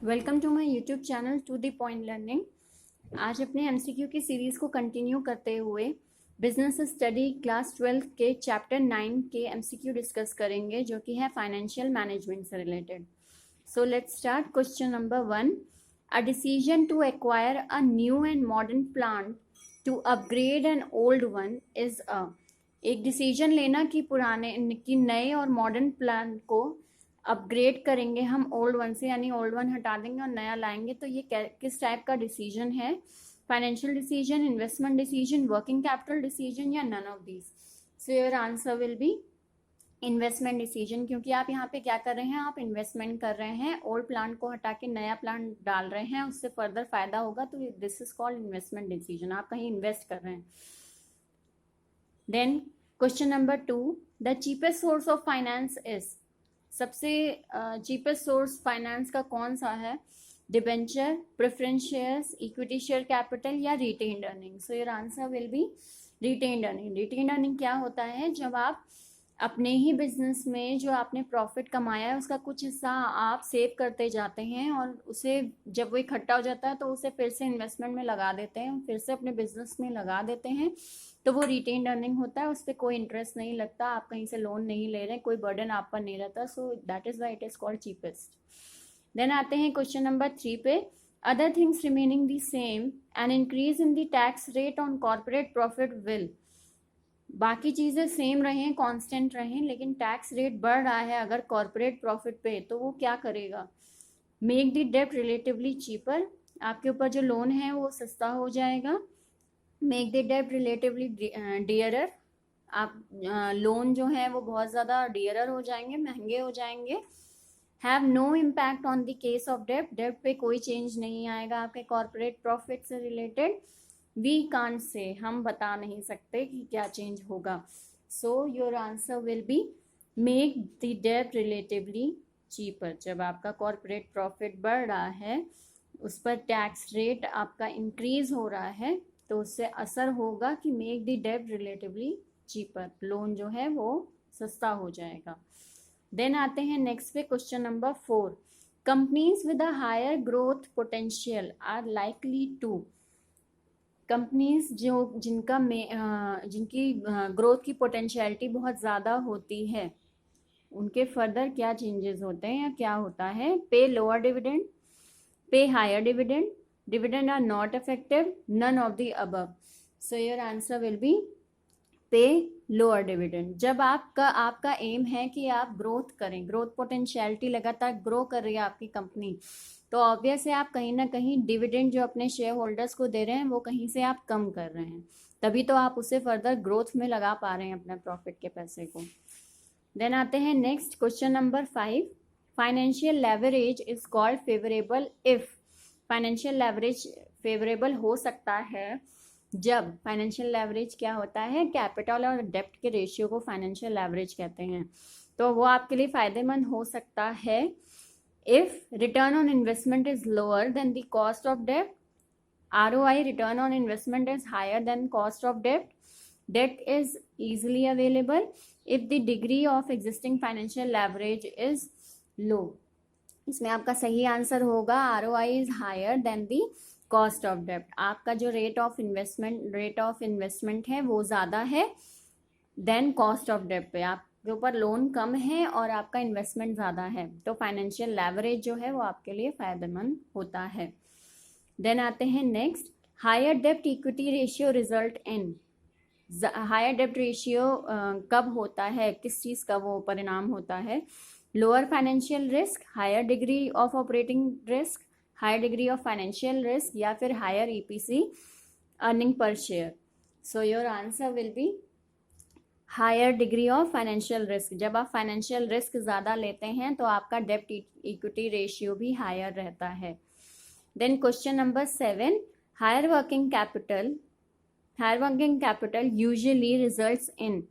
Welcome to my YouTube channel to the point learning. आज अपने MCQ की series को कंटिन्यू करते हुए बिजनेस स्टडी क्लास 12 के चैप्टर 9 के एमसीक्यू डिस्कस करेंगे, जो कि है फाइनेंशियल मैनेजमेंट से related. So let's start. Question number 1, a decision to acquire a new and modern plant to upgrade an old one is a. एक डिसीजन लेना कि नए और मॉडर्न प्लान को अपग्रेड करेंगे हम ओल्ड वन से, यानी ओल्ड वन हटा देंगे और नया लाएंगे, तो ये किस टाइप का डिसीजन है? Financial decision, investment decision, working capital decision या none of these? So your answer will be investment decision, क्योंकि आप यहाँ पे क्या कर रहे हैं, आप इन्वेस्टमेंट कर रहे हैं, ओल्ड प्लांट को हटा के नया प्लांट डाल रहे हैं, उससे फर्दर फायदा होगा, तो this is called investment decision. आप कहीं इन्वेस्ट कर रहे हैं। Then question number 2, the cheapest source of finance is. सबसे चीपेस्ट सोर्स फाइनेंस का कौन सा है? Debenture, preference shares, equity share capital या retained earning? So your answer will be retained earning. Retained earning क्या होता है? जब आप अपने ही बिजनेस में जो आपने प्रॉफिट कमाया है उसका कुछ हिस्सा आप सेव करते जाते हैं और उसे जब वो इकट्ठा हो जाता है तो उसे फिर से इन्वेस्टमेंट में लगा देते हैं, फिर से अपने बिजनेस में लगा देते हैं, तो वो रिटेन्ड अर्निंग होता है। उस पर कोई इंटरेस्ट नहीं लगता, आप कहीं से लोन नहीं ले रहे, कोई बर्डन आप पर नहीं रहता। So that is why it is called cheapest. Then आते हैं क्वेश्चन नंबर 3 पे। Other things remaining the same, an increase in the tax rate on corporate profit will. बाकी चीज़ें सेम रहें, कांस्टेंट रहें, लेकिन टैक्स रेट बढ़ रहा है अगर कॉर्पोरेट प्रॉफिट पे, तो वो क्या करेगा? मेक द डेब्ट रिलेटिवली चीपर। आपके ऊपर जो लोन है वो सस्ता हो जाएगा। मेक द डेब्ट रिलेटिवली डियरर। आप लोन जो है वो बहुत ज़्यादा डियरर हो जाएंगे, महंगे हो जाएंगे। Have no impact on the case of डेब्ट। डेब्ट पे कोई चेंज नहीं आएगा आपके कॉर्पोरेट प्रॉफिट से रिलेटेड। वी कांट से, हम बता नहीं सकते कि क्या चेंज होगा। So your answer will be make the डेब्ट रिलेटिवली चीपर। जब आपका कॉर्पोरेट प्रॉफिट बढ़ रहा है, उस पर टैक्स रेट आपका इंक्रीज हो रहा है, तो उससे असर होगा कि मेक द डेब्ट रिलेटिवली चीपर, लोन जो है वो सस्ता हो जाएगा। देन आते हैं नेक्स्ट पे, question number 4, companies with a higher growth potential are likely to. Companies जो जिनकी ग्रोथ की पोटेंशियलिटी बहुत ज़्यादा होती है, उनके फर्दर क्या चेंजेस होते हैं या क्या होता है? Pay lower dividend, pay higher dividend, dividend are not effective, none of the above. So your answer will be pay lower dividend. जब आपका एम है कि आप ग्रोथ करें, ग्रोथ पोटेंशियलिटी लगातार ग्रो कर रही है आपकी कंपनी, तो ऑब्वियस है आप कहीं ना कहीं डिविडेंड जो अपने शेयर होल्डर्स को दे रहे हैं वो कहीं से आप कम कर रहे हैं, तभी तो आप उसे फर्दर ग्रोथ में लगा पा रहे हैं अपने प्रॉफिट के पैसे को। देन आते हैं next, question number 5, financial leverage is called favourable if. Financial leverage favourable हो सकता है जब, फाइनेंशियल लेवरेज क्या होता है? कैपिटल और डेप्ट के रेशियो को फाइनेंशियल लेवरेज कहते हैं, तो वो आपके लिए फायदेमंद हो सकता है if return on investment is lower than the cost of डेप्ट, ROI return on investment is higher than cost of डेप्ट, debt is easily available, if the degree of existing financial leverage is low। इसमें आपका सही answer होगा ROI is higher than the cost of debt। आपका जो rate of investment है वो ज़्यादा है देन कॉस्ट ऑफ डेप्ट पे, आपके ऊपर लोन कम है और आपका इन्वेस्टमेंट ज़्यादा है, तो फाइनेंशियल लेवरेज जो है वो आपके लिए फ़ायदेमंद होता है। देन आते हैं नेक्स्ट, हायर डेप्ट equity ratio result in. Higher डेप्ट रेशियो कब होता है, किस चीज़ का वो परिणाम होता है? Lower financial risk, higher degree of operating risk, higher degree of financial risk, या फिर higher EPC earning per share. So your answer will be higher degree of financial risk. जब आप फाइनेंशियल रिस्क ज़्यादा लेते हैं तो आपका डेप्ट इक्विटी रेशियो भी हायर रहता है। Then question number 7, higher working capital usually results in.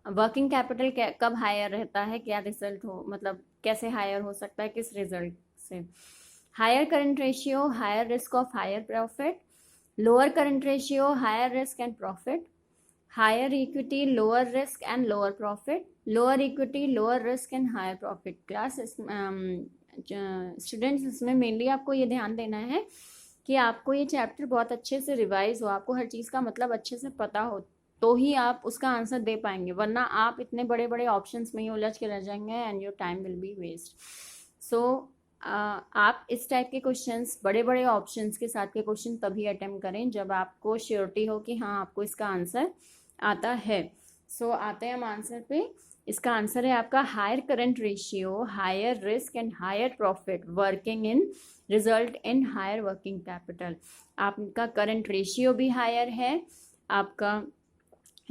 Working capital कब हायर रहता है, क्या रिजल्ट हो, मतलब कैसे हायर हो सकता है, किस रिजल्ट से? Higher current ratio, higher risk of higher profit, lower current ratio, higher risk and profit, higher equity, lower risk and lower profit, lower equity, lower risk and higher profit. Class students इसमें mainly आपको ये ध्यान देना है कि आपको ये chapter बहुत अच्छे से रिवाइज हो, आपको हर चीज़ का मतलब अच्छे से पता हो, तो ही आप उसका आंसर दे पाएंगे, वरना आप इतने बड़े बड़े ऑप्शंस में ही उलझ के रह जाएंगे and your time will be waste. So आप इस टाइप के क्वेश्चंस, बड़े बड़े ऑप्शंस के साथ के क्वेश्चन तभी अटेम्प्ट करें जब आपको श्योरिटी हो कि हाँ आपको इसका आंसर आता है। सो आते हैं हम आंसर पे। इसका आंसर है आपका higher current ratio, higher risk and higher profit working in result in higher working capital. आपका करंट रेशियो भी हायर है, आपका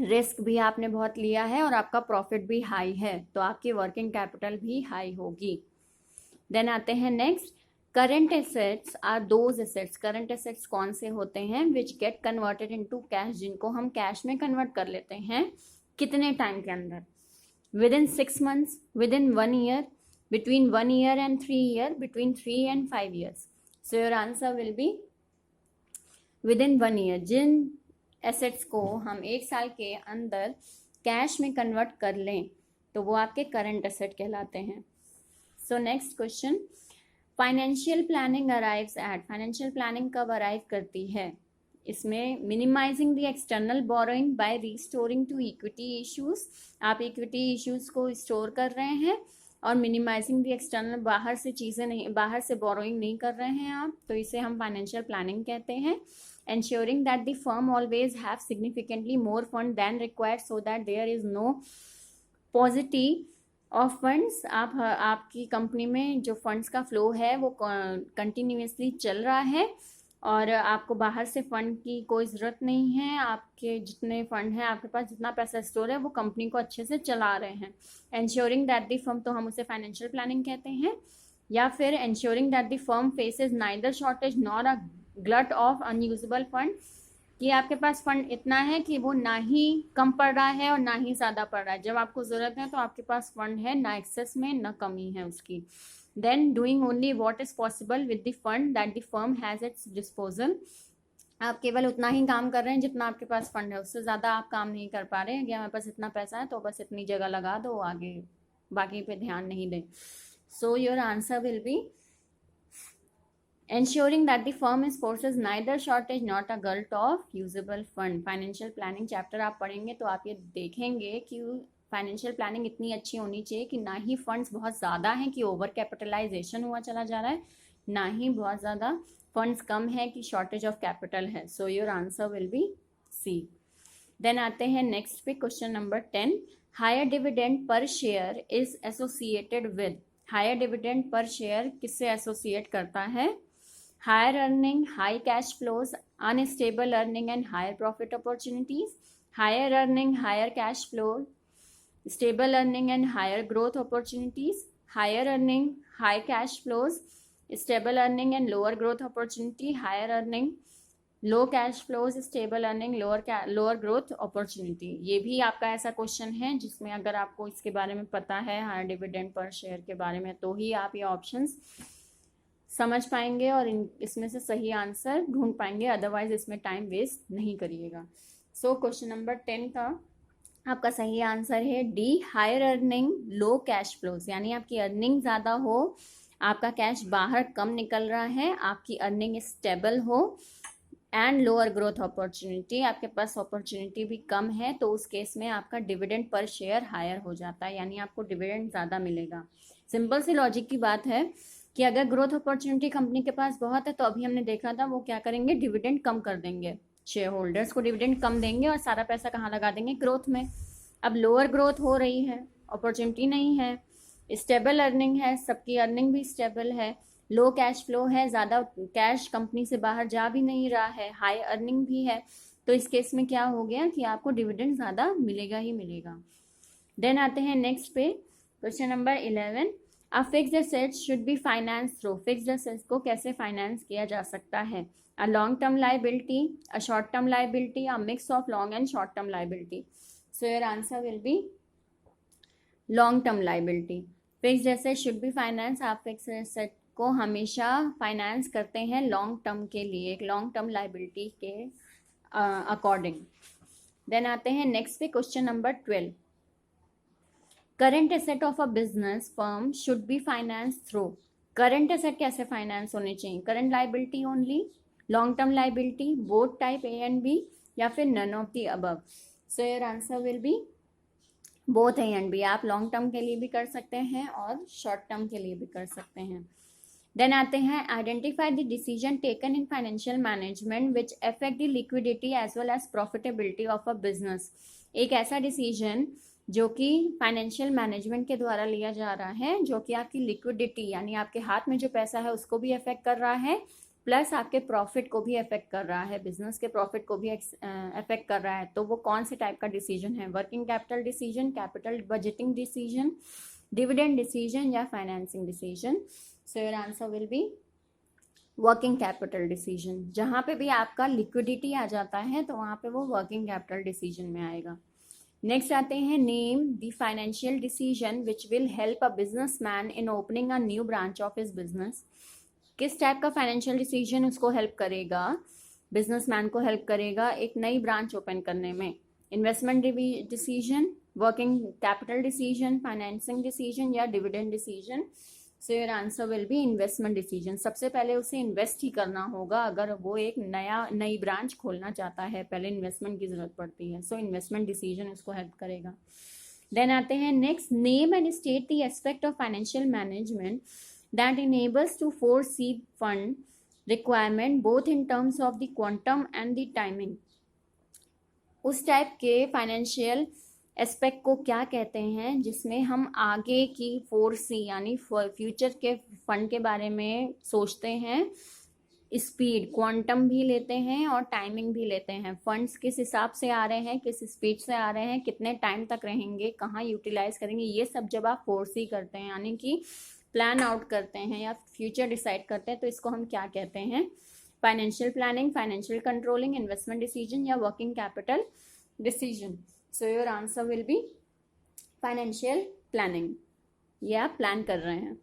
रिस्क भी आपने बहुत लिया है और आपका प्रॉफिट भी हाई है, तो आपकी वर्किंग कैपिटल भी हाई होगी। देन आते हैं next, current assets are those assets, current assets कौन से होते हैं which get converted into cash, जिनको हम कैश में कन्वर्ट कर लेते हैं कितने टाइम के अंदर, with in 6 months, with in 1 year, between 1 year and 3 year, between 3 and 5 years. So your answer will be within 1 year। जिन एसेट्स को हम 1 साल के अंदर कैश में कन्वर्ट कर लें तो वो आपके करंट एसेट कहलाते हैं। So next question, financial planning arrives at, financial planning कब अराइव करती है? इसमें minimizing the external borrowing by restoring to equity issues, आप इक्विटी इश्यूज को स्टोर कर रहे हैं और मिनिमाइजिंग द एक्सटर्नल, बाहर से चीज़ें नहीं, बाहर से बोरोइंग नहीं कर रहे हैं आप, तो इसे हम फाइनेंशियल प्लानिंग कहते हैं। ensuring that the firm always have significantly more fund than required so that there is no paucity of funds, आपकी कंपनी में जो फंड्स का फ्लो है वो कंटिन्यूसली चल रहा है और आपको बाहर से फंड की कोई ज़रूरत नहीं है, आपके जितने फंड हैं, आपके पास जितना पैसा स्टोर है वो कंपनी को अच्छे से चला रहे हैं। ensuring that the firm, तो हम उसे फाइनेंशियल प्लानिंग कहते हैं। या फिर ensuring that the firm faces neither shortage nor a glut of unusable fund, कि आपके पास फंड इतना है कि वो ना ही कम पड़ रहा है और ना ही ज़्यादा पड़ रहा है, जब आपको ज़रूरत है तो आपके पास फंड है, ना एक्सेस में ना कमी है उसकी। Then doing only what is possible with the fund that the firm has its disposal, आप केवल उतना ही काम कर रहे हैं जितना आपके पास फंड है, उससे ज़्यादा आप काम नहीं कर पा रहे हैं कि हमारे पास इतना पैसा है तो बस इतनी जगह लगा दो, आगे बाकी पे ध्यान नहीं दें। सो your answer will B ensuring that the firm is forces neither shortage not a glut of usable fund। Financial planning chapter आप पढ़ेंगे तो आप ये देखेंगे कि फाइनेंशियल प्लानिंग इतनी अच्छी होनी चाहिए कि ना ही फंड्स बहुत ज़्यादा हैं कि ओवर कैपिटलाइजेशन हुआ चला जा रहा है, ना ही बहुत ज़्यादा फंड्स कम है कि शॉर्टेज ऑफ कैपिटल है। So your answer will be C. Then आते हैं नेक्स्ट पे, question number 10, higher dividend per share is associated with, higher dividend per share किससे एसोसिएट करता है? higher earning, high cash flows, unstable earning and higher profit opportunities, higher earning, higher cash flow, stable earning and higher growth opportunities, higher earning, high cash flows, stable earning and lower growth opportunity, higher earning, low cash flows, stable earning, lower growth opportunity। ये भी आपका ऐसा question है जिसमें अगर आपको इसके बारे में पता है, हायर डिविडेंड पर शेयर के बारे में, तो ही आप ये ऑप्शंस समझ पाएंगे और इसमें से सही आंसर ढूंढ पाएंगे, अदरवाइज इसमें टाइम वेस्ट नहीं करिएगा। सो क्वेश्चन नंबर 10 का आपका सही आंसर है डी, हायर अर्निंग लो कैश फ्लोज, यानी आपकी अर्निंग ज़्यादा हो, आपका कैश बाहर कम निकल रहा है, आपकी अर्निंग स्टेबल हो, एंड लोअर ग्रोथ अपॉर्चुनिटी, आपके पास अपॉर्चुनिटी भी कम है, तो उस केस में आपका डिविडेंड पर शेयर हायर हो जाता है, यानी आपको डिविडेंड ज़्यादा मिलेगा। सिंपल सी लॉजिक की बात है कि अगर ग्रोथ अपॉर्चुनिटी कंपनी के पास बहुत है तो अभी हमने देखा था वो क्या करेंगे, डिविडेंड कम कर देंगे, शेयर होल्डर्स को डिविडेंड कम देंगे और सारा पैसा कहाँ लगा देंगे, ग्रोथ में। अब लोअर ग्रोथ हो रही है, अपॉर्चुनिटी नहीं है, स्टेबल अर्निंग है, सबकी अर्निंग भी स्टेबल है, लो कैश फ्लो है, ज़्यादा कैश कंपनी से बाहर जा भी नहीं रहा है, हाई अर्निंग भी है, तो इस केस में क्या हो गया कि आपको डिविडेंड ज़्यादा मिलेगा ही मिलेगा। देन आते हैं नेक्स्ट पे, question number 11, a fixed assets should be finance through, fixed assets को कैसे फाइनेंस किया जा सकता है? A long term liability, a short term liability, a mix of long and short term liability. So your answer will B long term liability. Fixed asset should be finance, आप fixed asset को हमेशा finance करते हैं long term के लिए, एक long term liability के according. Then आते हैं नेक्स्ट पे, question number 12, current asset of a business firm should be finance through, current asset कैसे फाइनेंस होने चाहिए? Current liability only, long term liability, both type A and B, या फिर none of the above? So your answer will be both A and B. आप long term के लिए भी कर सकते हैं और शॉर्ट टर्म के लिए भी कर सकते हैं। देन आते हैं, identify the decision taken in financial management which affect the liquidity as well as profitability of a business. एक ऐसा डिसीजन जो कि फाइनेंशियल मैनेजमेंट के द्वारा लिया जा रहा है, जो कि आपकी लिक्विडिटी यानी आपके हाथ में जो पैसा है उसको भी अफेक्ट कर रहा है, प्लस आपके प्रॉफिट को भी अफेक्ट कर रहा है, बिजनेस के प्रॉफिट को भी अफेक्ट कर रहा है। तो वो कौन से टाइप का डिसीजन है? Working capital decision, capital budgeting decision, dividend decision या financing decision? So your answer will be working capital decision. जहाँ पे भी आपका लिक्विडिटी आ जाता है तो वहाँ पे वो वर्किंग कैपिटल डिसीजन में आएगा। नेक्स्ट आते हैं, name the financial decision which will help a businessman in opening a new branch of his business. किस टाइप का फाइनेंशियल डिसीजन उसको हेल्प करेगा, बिजनेसमैन को हेल्प करेगा एक नई ब्रांच ओपन करने में? Investment decision, working capital decision, financing decision या dividend decision? So your answer will be investment decision. सबसे पहले उसे इन्वेस्ट ही करना होगा अगर वो एक नई ब्रांच खोलना चाहता है, पहले इन्वेस्टमेंट की जरूरत पड़ती है। सो इन्वेस्टमेंट डिसीजन उसको हेल्प करेगा। देन आते हैं next, name and state the aspect of financial management that enables to foresee fund requirement both in terms of the quantum and the timing। उस टाइप के फाइनेंशियल एस्पेक्ट को क्या कहते हैं जिसमें हम आगे की फोरसी यानी फ्यूचर के फंड के बारे में सोचते हैं, स्पीड क्वांटम भी लेते हैं और टाइमिंग भी लेते हैं। फंड्स किस हिसाब से आ रहे हैं, किस स्पीड से आ रहे हैं, कितने टाइम तक रहेंगे, कहाँ यूटिलाइज करेंगे, ये सब जब आप फोरसी करते हैं यानी कि प्लान आउट करते हैं या फ्यूचर डिसाइड करते हैं, तो इसको हम क्या कहते हैं? Financial planning, financial controlling, investment decision या working capital decision? So your answer will be financial planning. ये आप प्लान कर रहे हैं।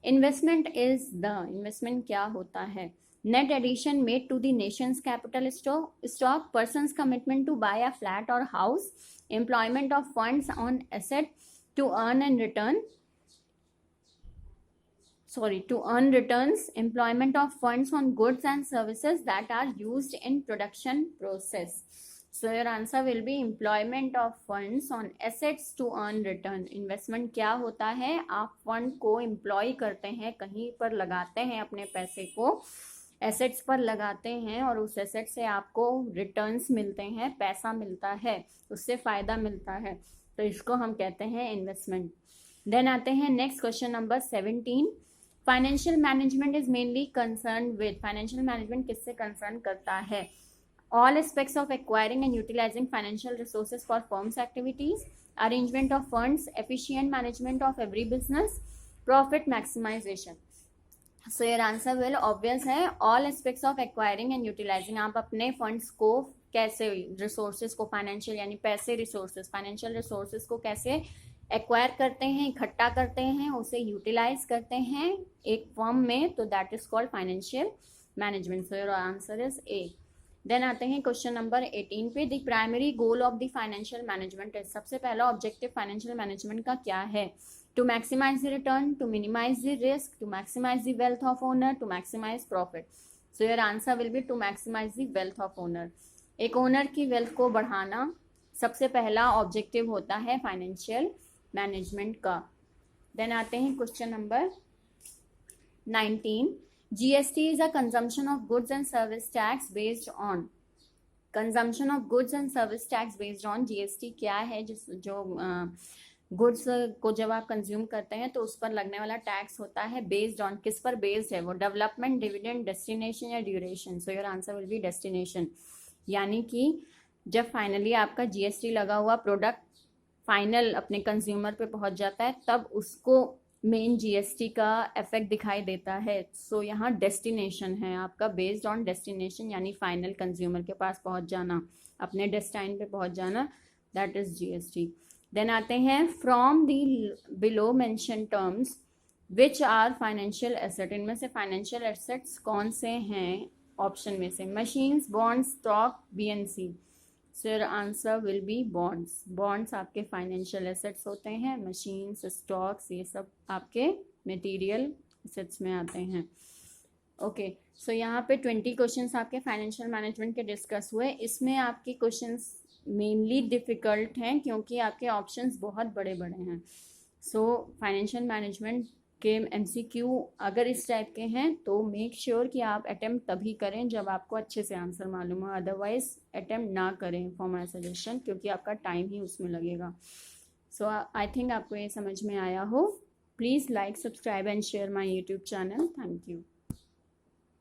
इन्वेस्टमेंट इन्वेस्टमेंट क्या होता है? Net addition made to the nation's capital stock, person's commitment to buy a flat और house, employment of funds on asset to earn and return, to earn returns, employment of funds on goods and services that are used in production process. So your answer will be employment of funds on assets to earn return। Investment क्या होता है? आप fund को employ करते हैं, कहीं पर लगाते हैं, अपने पैसे को एसेट्स पर लगाते हैं और उस एसेट से आपको रिटर्न्स मिलते हैं, पैसा मिलता है, उससे फ़ायदा मिलता है, तो इसको हम कहते हैं इन्वेस्टमेंट। देन आते हैं next question number 17। Financial management is mainly concern with, financial management किससे कंसर्न करता है? All aspects of acquiring and utilising financial resources for firm's activities, arrangement of funds, efficient management of every business, profit maximisation? So your answer will obvious है, all aspects of acquiring and utilising. आप अपने funds को कैसे, resources को, financial यानी पैसे resources, financial resources को कैसे एक्वायर करते हैं, इकट्ठा करते हैं, उसे यूटिलाइज करते हैं एक फर्म में, तो that is called financial management. So your answer is A. Then आते हैं क्वेश्चन नंबर 18 पे, the primary goal of the financial management is. सबसे पहला ऑब्जेक्टिव फाइनेंशियल मैनेजमेंट का क्या है? To maximize the return, to minimize the risk, to maximize the wealth of owner, to maximize profit? So your answer will be to maximize the wealth of owner. एक owner की wealth को बढ़ाना सबसे पहला objective होता है financial management का। Then आते हैं question number 19। GST is a consumption of goods and service tax based on, consumption of goods and service tax based on, GST क्या है? जो गुड्स को जब आप कंज्यूम करते हैं तो उस पर लगने वाला टैक्स होता है। बेस्ड ऑन, किस पर बेस्ड है वो? डेवलपमेंट, डिविडेंड, डेस्टिनेशन या duration? So your answer will B destination. यानी कि जब फाइनली आपका जीएसटी लगा हुआ प्रोडक्ट फाइनल अपने कंज्यूमर पे पहुंच जाता है, तब उसको मेन जीएसटी का इफेक्ट दिखाई देता है। सो यहाँ डेस्टिनेशन है आपका, बेस्ड ऑन डेस्टिनेशन यानी फाइनल कंज्यूमर के पास पहुंच जाना, अपने डेस्टाइन पे पहुंच जाना, दैट इज जीएसटी। देन आते हैं, from the below mention terms which are financial asset. इनमें से फाइनेंशियल एसेट्स कौन से हैं? ऑप्शन में से machines, bonds, stock, BNC? So your answer will B bonds. Bonds आपके फाइनेंशियल एसेट्स होते हैं, मशीन्स, स्टॉक्स, ये सब आपके मटेरियल एसेट्स में आते हैं। ओके, सो यहाँ पे 20 क्वेश्चंस आपके फाइनेंशियल मैनेजमेंट के डिस्कस हुए। इसमें आपके क्वेश्चंस मेनली डिफ़िकल्ट हैं क्योंकि आपके ऑप्शंस बहुत बड़े बड़े हैं। सो फाइनेंशियल मैनेजमेंट के MCQ अगर इस टाइप के हैं तो मेक श्योर कि आप अटेम्प्ट तभी करें जब आपको अच्छे से आंसर मालूम हो, अदरवाइज अटेम्प्ट ना करें फॉर माई सजेशन, क्योंकि आपका टाइम ही उसमें लगेगा। सो आई थिंक आपको ये समझ में आया हो। Please like, subscribe and share my YouTube channel. Thank you.